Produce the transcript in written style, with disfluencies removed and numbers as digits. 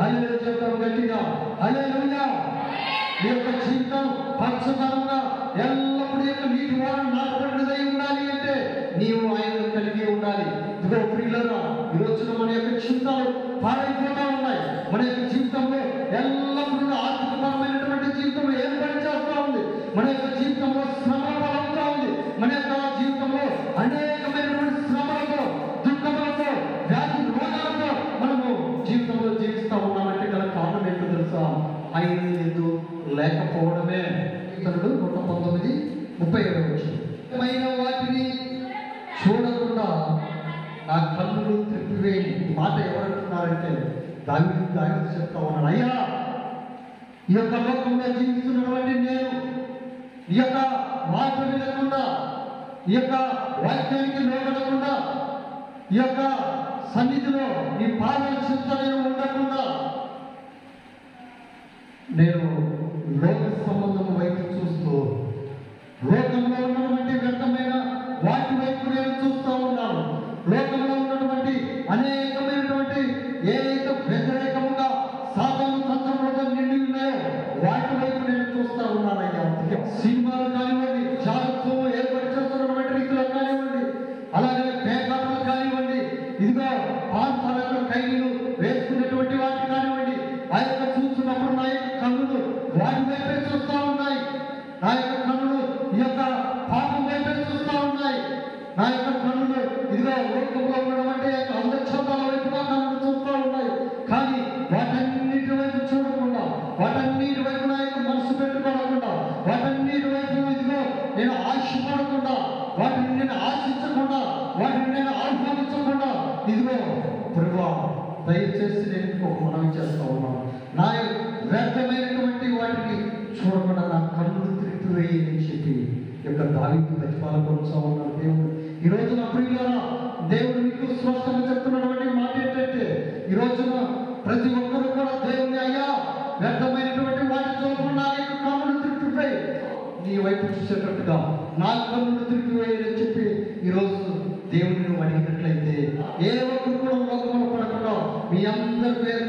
హల్లెలూయా చెప్తాం గట్టిగా. హల్లెలూయా. నీ యొక్క జీవితం పచ్చదనంగా ఎల్లప్పుడూ యొక్క నీటి వారం నాటబడినదై ఉండాలి అంటే నీవు ఆయనను కలిగి ఉండాలి. ఇదిగో ప్రియులారా, ఈ రోజున మన యొక్క జీవితాలు పాడైపోతా ఉన్నాయి. మన యొక్క జీవితంలో ఎల్లప్పుడూ ఆర్థికపరమైనటువంటి జీవితం ఏర్పడి చేస్తూ ఉంది. మన యొక్క జీవితంలో శ్రమ బలంగా ఉంది. మన యొక్క జీవితంలో అనేకమైనటువంటి శ్రమలతో, దుఃఖములతో, వ్యాధి రోగాలతో మనము జీవితంలో జీవిస్తూ ఉన్నామంటే గల కారణం ఏంటో తెలుసా? ఆయన ఎందు లేకపోవడమే. ఇతరుడు 119:37 వాటిని చూడకుండా నా కన్నులు త్రిప్పివేయి. మాట ఎవరంటున్నారంటే దావీదు చెప్తా ఉన్నాడు, అయ్యా ఈ యొక్క లోకంలో జీవిస్తున్నటువంటి నేను ఈ యొక్క మాట వినకుండా, ఈ యొక్క వాక్యానికి లోబడకుండా, ఈ యొక్క సన్నిధిలో నీ పాదాల చెంత నేను ఉండకుండా నేను లోక సంబంధం వైపు చూస్తూ లోకంలో ఉన్నటువంటి వ్యర్థమైన వాటి వైపు నేను చూస్తూ ఉన్నాను. లోకంలో ఉన్నటువంటి అనేకమైనటువంటి ఏదైతే వ్యతిరేకముగా సాధన తంత్రములతో నిండి ఉన్నాయో వాటి వైపు నేను చూస్తూ ఉన్నానయ్యా. సినిమాలు కానివ్వండి, జాగ్రత్తలు ఏర్పాటు చేస్తున్నటువంటి రీతిలో కానివ్వండి, అలాగే పేకాటలు కానివ్వండి, ఇదిగో పాత్రలు ఖైదీలు వేసుకునేటువంటి వాటి కానివ్వండి, ఆ యొక్క చూస్తున్నప్పుడు నా యొక్క కన్నులు వాటి వైపే చూస్తూ ఉన్నాయి. నా యొక్క కన్నులు ఈ యొక్క పాపం వైపే చూస్తూ ఉన్నాయి. నా యొక్క కన్నులు ఇదిగో లోకంలో ఉన్నటువంటి అందచందాల వైపు నా కన్నులు చూస్తూ ఉన్నాయి. కానీ వాటన్నిటి వైపు చూడకుండా, వాటన్నిటి వైపు నా యొక్క మనసు పెట్టుకోకుండా, వాటన్నిటి వైపు ఇదిగో నేను ఆశపడకుండా, వాటిని నేను ఆశించకుండా, వాటిని నేను ఆహ్వానించకుండా, ఇదిగో ప్రభువా దయచేసి నేను ఇంకొక మనవి చేస్తా ఉన్నాను. నా వ్యర్థమైనటువంటి వాటిని చూడకుండా నా కన్నులు త్రిప్పివేయని చెప్పి యొక్క దావీదు ప్రతిపాదన ఉన్నాడు దేవుడు. ఈ రోజున ప్రియులారా, దేవుడు మీకు స్పష్టంగా చెప్తున్నటువంటి మాట ఏంటంటే, ఈ రోజున ప్రతి ఒక్కరు కూడా దేవుని అయ్యా వ్యర్థమైనటువంటి వాటి చూడకుండా నా యొక్క కన్నులు త్రిప్పివేయి, నీ వైపు చూసేటట్టుగా నా కన్నులు త్రిప్పివేయని చెప్పి ఈరోజు దేవుని నువ్వు అడిగినట్లయితే ఏ ఒక్కరు కూడా లోకంలో పడకుండా మీ అందరి పేరు